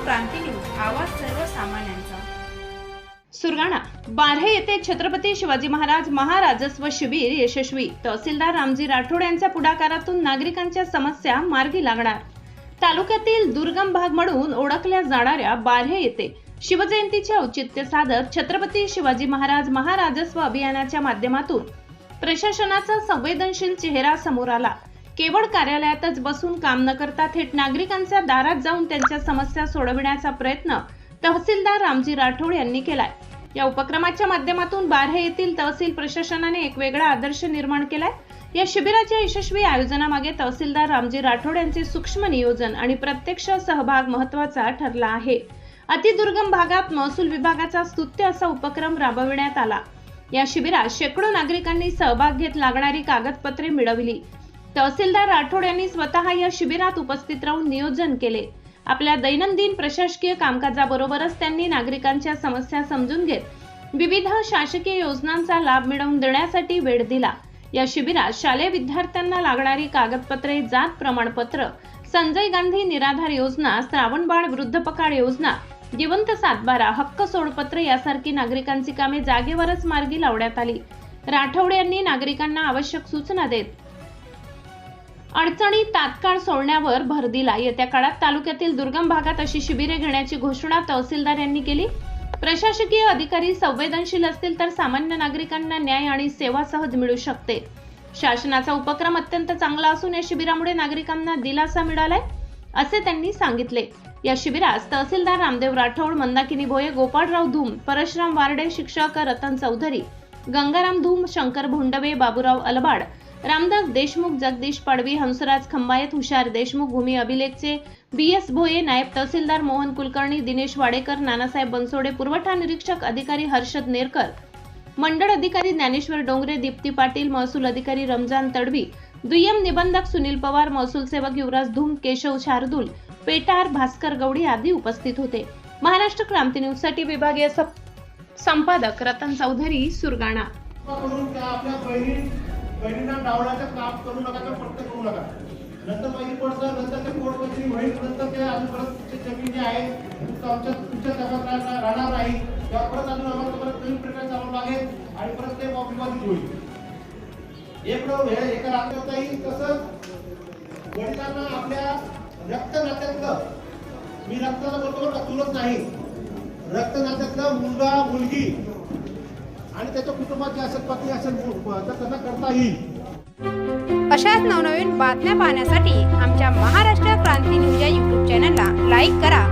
क्रांती news, आवाज सर्वसामान्यांचा। सुरगाणा बार्हे येथे छत्रपती शिवाजी महाराज महाराजस्व शिबिर यशस्वी। तहसीलदार रामजी राठोड यांच्या पुढाकारातून नागरिकांच्या समस्या मार्गी लागणार। तालुक्यातील दुर्गम भाग म्हणून ओळखल्या जाणाऱ्या बार्हे येथे शिवजयंतीचे औचित्य साधत छत्रपती शिवाजी महाराज महाराजस्व अभियानाच्या माध्यमातून प्रशासनाचा संवेदनशील चेहरा समोर आला। केवळ कार्यालयातच बसून काम न करता थेट नागरिकांच्या दारात जाऊन त्यांच्या समस्या सोडविण्याचा प्रयत्न तहसीलदार रामजी राठोड यांनी केलाय। या उपक्रमाच्या माध्यमातून बार्हे येथील तहसील प्रशासनाने एक वेगळा आदर्श निर्माण केलाय। या शिबिराच्या यशस्वी आयोजनामागे तहसीलदार रामजी राठोड यांचे सूक्ष्म नियोजन आणि प्रत्यक्ष सहभाग महत्त्वाचा ठरला आहे। अतिदुर्गम भागात महसूल विभागाचा स्तुत्य असा उपक्रम राबविण्यात आला। या शिबिरात शेकडो नागरिकांनी सहभाग घेत लागणारी कागदपत्रे मिळवली। तहसीलदार राठोड यांनी स्वतः या शिबिरात उपस्थित राहून नियोजन केले। आपल्या दैनंदिन प्रशासकीय कामकाजाबरोबरच त्यांनी नागरिकांच्या समस्या समजून घेत विविध शासकीय योजनांचा लाभ मिळवून देण्यासाठी वेळ दिला। या शिबिरात शालेय विद्यार्थ्यांना लागणारी कागदपत्रे, जात प्रमाणपत्र, संजय गांधी निराधार योजना, श्रावणबाळ वृद्धपकाळ योजना, जिवंत सातबारा, हक्क सोडपत्र यासारखी नागरिकांची कामे जागेवरच मार्गी लावण्यात आली। राठोड यांनी नागरिकांना आवश्यक सूचना देत अडचणी तात्काळ सोडण्यावर भर दिला। येत्या काळात तालुक्यातील दुर्गम भागात अशी शिबिरे घेण्याची घोषणा तहसीलदार यांनी केली। प्रशासकीय अधिकारी संवेदनशील असतील तर सामान्य नागरिकांना न्याय आणि सेवा सहज मिळू शकते। शासनाचा उपक्रम अत्यंत चांगला असून या शिबिरामुळे नागरिकांना दिलासा मिळालाय असे त्यांनी सांगितले। या शिबिरात तहसीलदार रामदेव राठोड, मंदाकिनी भोये, गोपाळराव धूम, परशुराम वार्डे, शिक्षक रतन चौधरी, गंगाराम धूम, शंकर भोंडवे, बाबूराव अलबाड, रामदास देशमुख, जगदीश पाडवी, हंसराज खंबायत, हुशार देशमुख, भूमी अभिलेखचे BS भोये, नायब तहसीलदार मोहन कुलकर्णी, दिनेश वाडेकर, नानासाहेब बनसोडे, पुरवठा निरीक्षक अधिकारी हर्षद नेरकर, मंडळ अधिकारी ज्ञानेश्वर डोंगरे, दीप्ती पाटील, महसूल अधिकारी रमजान तडवी, दुय्यम निबंधक सुनील पवार, महसूल सेवक युवराज धूम, केशव शार्दूल, पेटार, भास्कर गवडी आदी उपस्थित होते। महाराष्ट्र क्रांती न्यूज साठी विभागीय संपादक रतन चौधरी, सुरगाणा। बहिणींना डावण्याचं काम करू नका, तर फक्त करू नका। नंतर माहिती पडतं, नंतर ते कोर्टमध्ये होईल, नंतर ते अजून परत जमीन जे आहे तुमच्या ताब्यात राहणार नाही, तेव्हा परत अजून आम्हाला परत नवीन प्रकार चालू लागेल आणि परत ते विवादित होईल। एका राष्ट्रातही कसं वडिलांना आपल्या रक्त नात्यातलं, मी रक्ताला बोलतो का चुलत नाही, रक्त नात्यातलं मुलगा मुलगी आणि त्याच्या कुटुंबात जे असेल, पती असेल, तर त्यांना करता येईल। अशाच नवनवीन बातम्या पाहण्यासाठी आमच्या महाराष्ट्र क्रांती न्यूज या YouTube चॅनलला लाईक करा,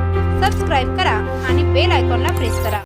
सबस्क्राईब करा आणि बेल आयकॉनला प्रेस करा।